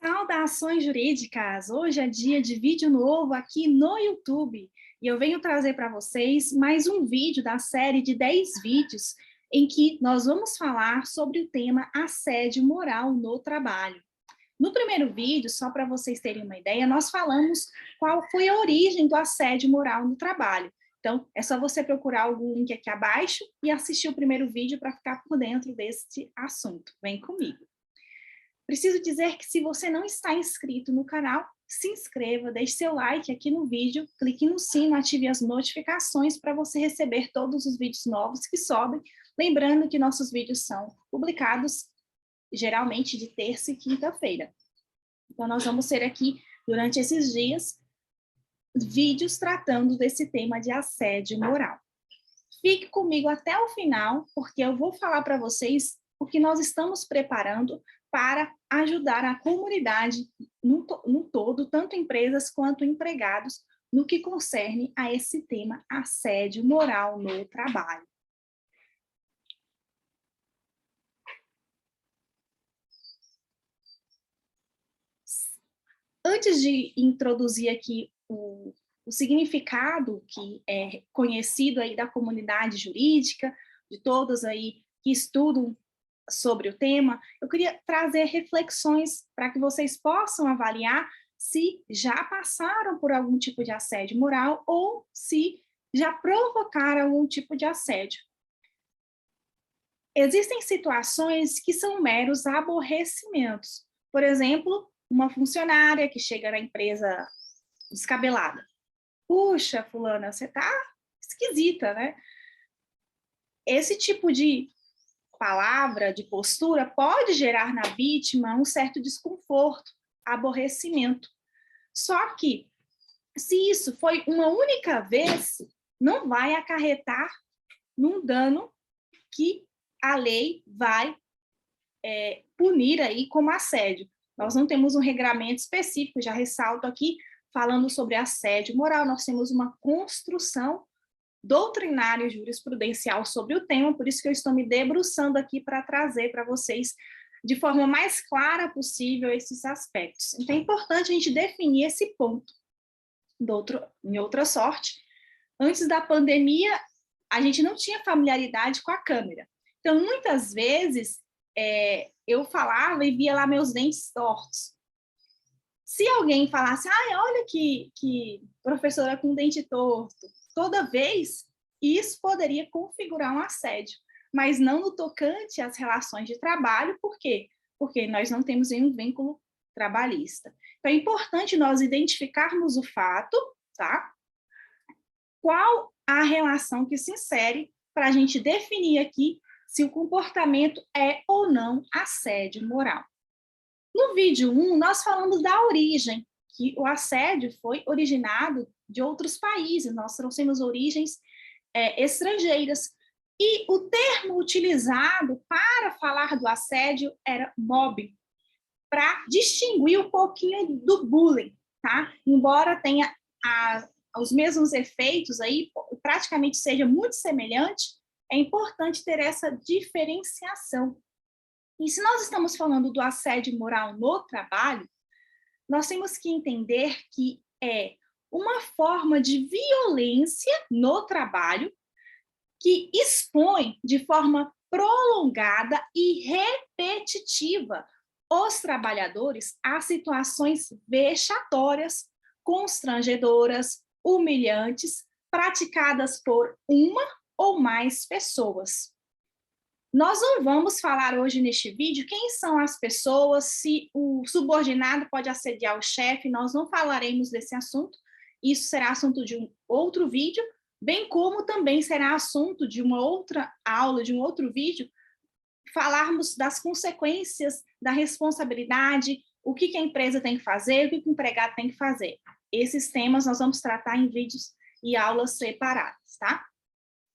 Saudações jurídicas! Hoje é dia de vídeo novo aqui no YouTube e eu venho trazer para vocês mais um vídeo da série de 10 vídeos em que nós vamos falar sobre o tema assédio moral no trabalho. No primeiro vídeo, só para vocês terem uma ideia, nós falamos qual foi a origem do assédio moral no trabalho. Então, é só você procurar o link aqui abaixo e assistir o primeiro vídeo para ficar por dentro deste assunto. Vem comigo! Preciso dizer que se você não está inscrito no canal, se inscreva, deixe seu like aqui no vídeo, clique no sino, ative as notificações para você receber todos os vídeos novos que sobem. Lembrando que nossos vídeos são publicados geralmente de terça e quinta-feira. Então, nós vamos ter aqui, durante esses dias, vídeos tratando desse tema de assédio moral. Fique comigo até o final, porque eu vou falar para vocês o que nós estamos preparando para ajudar a comunidade no todo, tanto empresas quanto empregados, no que concerne a esse tema assédio moral no trabalho. Antes de introduzir aqui o significado que é conhecido aí da comunidade jurídica, de todos aí que estudam sobre o tema, eu queria trazer reflexões para que vocês possam avaliar se já passaram por algum tipo de assédio moral ou se já provocaram algum tipo de assédio. Existem situações que são meros aborrecimentos. Por exemplo, uma funcionária que chega na empresa descabelada. Puxa, fulana, você tá esquisita, né? Esse tipo de palavra, de postura, pode gerar na vítima um certo desconforto, aborrecimento. Só que, se isso foi uma única vez, não vai acarretar num dano que a lei vai punir aí como assédio. Nós não temos um regramento específico, já ressalto aqui, falando sobre assédio moral, nós temos uma construção doutrinária e jurisprudencial sobre o tema, por isso que eu estou me debruçando aqui para trazer para vocês de forma mais clara possível esses aspectos. Então é importante a gente definir esse ponto. Em outra sorte, antes da pandemia, a gente não tinha familiaridade com a câmera. Então, muitas vezes, eu falava e via lá meus dentes tortos. Se alguém falasse, olha que professora com dente torto, toda vez, isso poderia configurar um assédio, mas não no tocante às relações de trabalho, por quê? Porque nós não temos nenhum vínculo trabalhista. Então, é importante nós identificarmos o fato, tá? Qual a relação que se insere para a gente definir aqui se o comportamento é ou não assédio moral. No vídeo 1, nós falamos da origem, que o assédio foi originado de outros países, nós trouxemos origens estrangeiras. E o termo utilizado para falar do assédio era mobbing, para distinguir um pouquinho do bullying, tá? Embora tenha os mesmos efeitos aí, praticamente seja muito semelhante, é importante ter essa diferenciação. E se nós estamos falando do assédio moral no trabalho, nós temos que entender que é uma forma de violência no trabalho que expõe de forma prolongada e repetitiva os trabalhadores a situações vexatórias, constrangedoras, humilhantes, praticadas por uma ou mais pessoas. Nós não vamos falar hoje neste vídeo quem são as pessoas, se o subordinado pode assediar o chefe, nós não falaremos desse assunto, isso será assunto de um outro vídeo, bem como também será assunto de uma outra aula, de um outro vídeo, falarmos das consequências da responsabilidade, o que a empresa tem que fazer, o que o empregado tem que fazer. Esses temas nós vamos tratar em vídeos e aulas separadas, tá?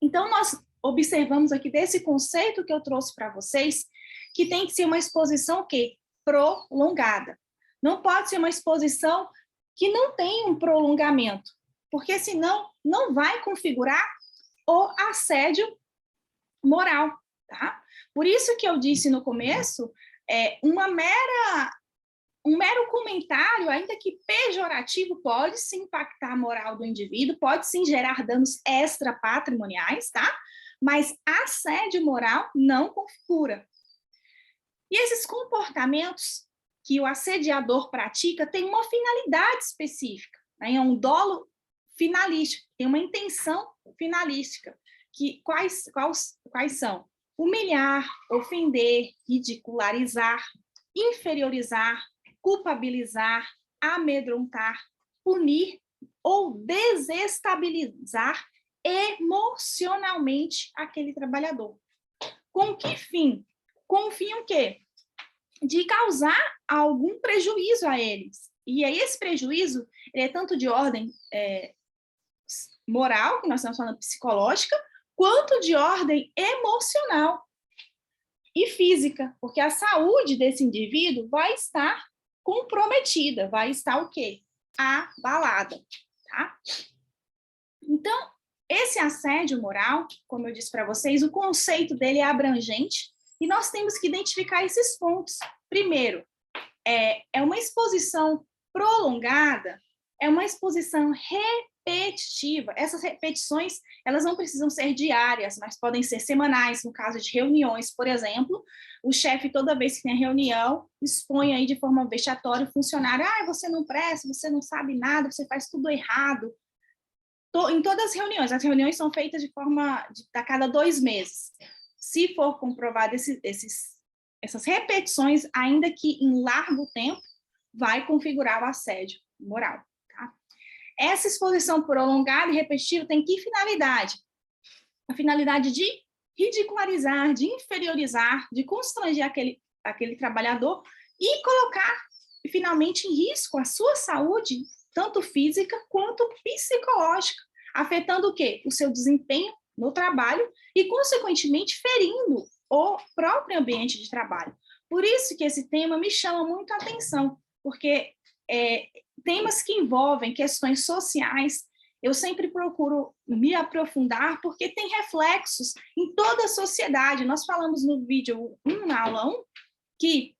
Então, nós observamos aqui desse conceito que eu trouxe para vocês, que tem que ser uma exposição o quê? Prolongada. Não pode ser uma exposição que não tem um prolongamento, porque senão não vai configurar o assédio moral, tá? Por isso que eu disse no começo, uma mera um mero comentário, ainda que pejorativo, pode sim impactar a moral do indivíduo, pode sim gerar danos extrapatrimoniais, tá? Mas assédio moral não configura. E esses comportamentos que o assediador pratica têm uma finalidade específica, né? É um dolo finalístico, tem uma intenção finalística. Quais são? Humilhar, ofender, ridicularizar, inferiorizar, culpabilizar, amedrontar, punir ou desestabilizar emocionalmente aquele trabalhador. Com que fim? Com o fim o quê? De causar algum prejuízo a eles. E aí esse prejuízo ele é tanto de ordem moral, que nós estamos falando psicológica, quanto de ordem emocional e física, porque a saúde desse indivíduo vai estar comprometida, vai estar o quê? Abalada, tá? Então, esse assédio moral, como eu disse para vocês, o conceito dele é abrangente e nós temos que identificar esses pontos. Primeiro, é uma exposição prolongada, é uma exposição repetitiva. Essas repetições, elas não precisam ser diárias, mas podem ser semanais, no caso de reuniões, por exemplo. O chefe, toda vez que tem reunião, expõe aí de forma vexatória o funcionário, você não presta, você não sabe nada, você faz tudo errado. Em todas as reuniões são feitas a cada 2 meses. Se for comprovado essas repetições, ainda que em largo tempo, vai configurar o assédio moral. Tá? Essa exposição prolongada e repetitiva tem que finalidade? A finalidade de ridicularizar, de inferiorizar, de constranger aquele trabalhador e colocar, finalmente, em risco a sua saúde, tanto física quanto psicológica, afetando o quê? O seu desempenho no trabalho e, consequentemente, ferindo o próprio ambiente de trabalho. Por isso que esse tema me chama muito a atenção, porque temas que envolvem questões sociais, eu sempre procuro me aprofundar, porque tem reflexos em toda a sociedade. Nós falamos no vídeo 1, na aula 1, que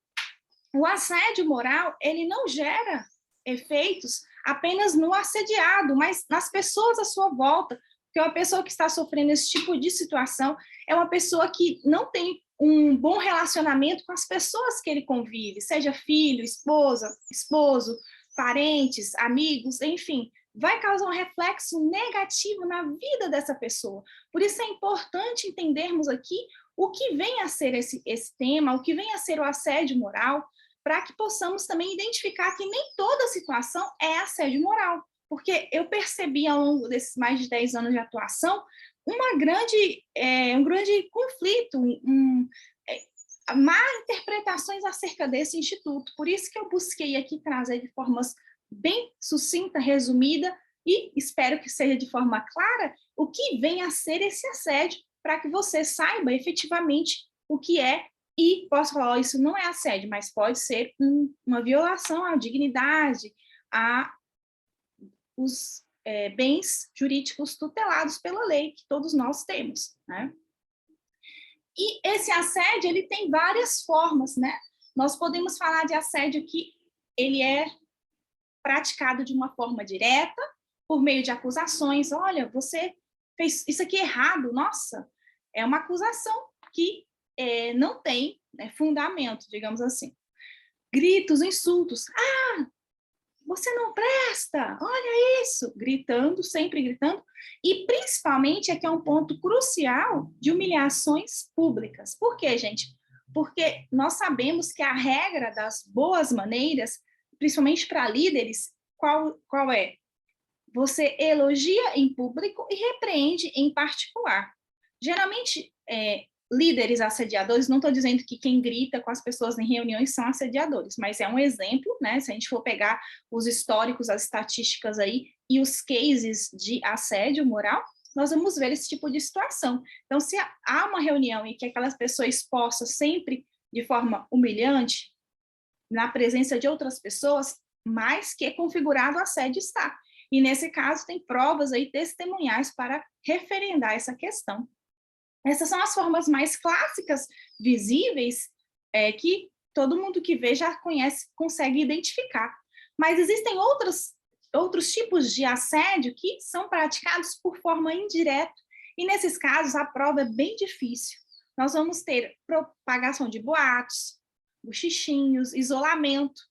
o assédio moral, ele não gera efeitos apenas no assediado, mas nas pessoas à sua volta, porque uma pessoa que está sofrendo esse tipo de situação é uma pessoa que não tem um bom relacionamento com as pessoas que ele convive, seja filho, esposa, esposo, parentes, amigos, enfim, vai causar um reflexo negativo na vida dessa pessoa. Por isso é importante entendermos aqui o que vem a ser esse tema, o que vem a ser o assédio moral, para que possamos também identificar que nem toda situação é assédio moral, porque eu percebi ao longo desses mais de 10 anos de atuação um grande conflito, má interpretações acerca desse instituto. Por isso que eu busquei aqui trazer de formas bem sucinta, resumida, e espero que seja de forma clara o que vem a ser esse assédio, para que você saiba efetivamente o que é. E posso falar, isso não é assédio, mas pode ser uma violação à dignidade, os bens jurídicos tutelados pela lei, que todos nós temos, né? E esse assédio, ele tem várias formas, né? Nós podemos falar de assédio que ele é praticado de uma forma direta, por meio de acusações. Olha, você fez isso aqui errado. Nossa, é uma acusação que não tem fundamento, digamos assim. Gritos, insultos. Você não presta, olha isso. Gritando, sempre gritando. E, principalmente, aqui é um ponto crucial de humilhações públicas. Por quê, gente? Porque nós sabemos que a regra das boas maneiras, principalmente para líderes, qual é? Você elogia em público e repreende em particular. Geralmente, líderes assediadores, não estou dizendo que quem grita com as pessoas em reuniões são assediadores, mas é um exemplo, né? Se a gente for pegar os históricos, as estatísticas aí e os cases de assédio moral, nós vamos ver esse tipo de situação. Então, se há uma reunião em que aquelas pessoas expostas sempre de forma humilhante, na presença de outras pessoas, mais que configurado o assédio está. E, nesse caso, tem provas aí testemunhais para referendar essa questão. Essas são as formas mais clássicas, visíveis, que todo mundo que vê já conhece, consegue identificar. Mas existem outros tipos de assédio que são praticados por forma indireta, e nesses casos a prova é bem difícil. Nós vamos ter propagação de boatos, bochichinhos, isolamento,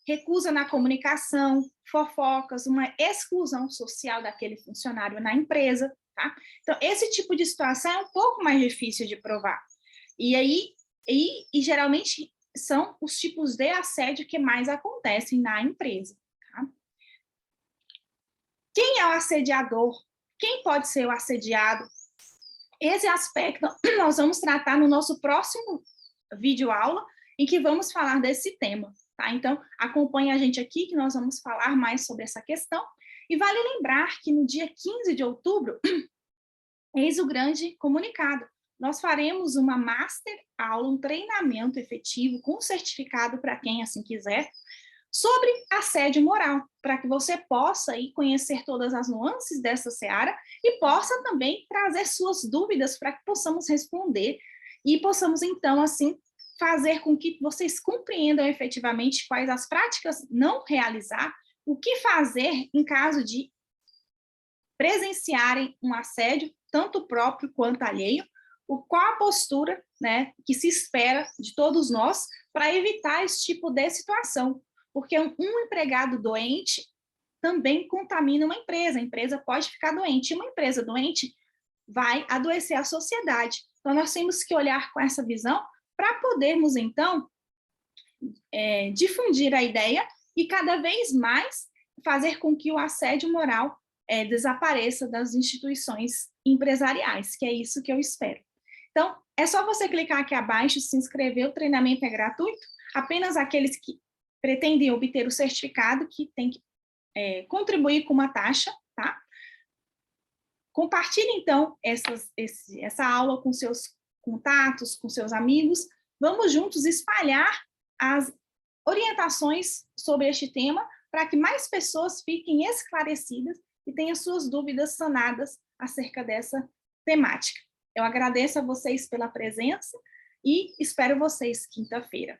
recusa na comunicação, fofocas, uma exclusão social daquele funcionário na empresa, tá? Então, esse tipo de situação é um pouco mais difícil de provar. E geralmente são os tipos de assédio que mais acontecem na empresa, tá? Quem é o assediador? Quem pode ser o assediado? Esse aspecto nós vamos tratar no nosso próximo vídeo aula, em que vamos falar desse tema, tá? Então, acompanhe a gente aqui, que nós vamos falar mais sobre essa questão. E vale lembrar que no dia 15 de outubro, eis o grande comunicado. Nós faremos uma master aula, um treinamento efetivo com certificado para quem assim quiser, sobre assédio moral, para que você possa aí conhecer todas as nuances dessa seara e possa também trazer suas dúvidas para que possamos responder e possamos, então, assim, fazer com que vocês compreendam efetivamente quais as práticas não realizar, o que fazer em caso de presenciarem um assédio, tanto próprio quanto alheio, qual a postura, né, que se espera de todos nós para evitar esse tipo de situação. Porque um empregado doente também contamina uma empresa. A empresa pode ficar doente. E uma empresa doente vai adoecer a sociedade. Então, nós temos que olhar com essa visão para podermos, então, difundir a ideia e cada vez mais fazer com que o assédio moral desapareça das instituições empresariais, que é isso que eu espero. Então, é só você clicar aqui abaixo, se inscrever, o treinamento é gratuito, apenas aqueles que pretendem obter o certificado, que tem que contribuir com uma taxa, tá? Compartilhe, então, essa aula com seus contatos, com seus amigos. Vamos juntos espalhar as orientações sobre este tema para que mais pessoas fiquem esclarecidas e tenham suas dúvidas sanadas acerca dessa temática. Eu agradeço a vocês pela presença e espero vocês quinta-feira.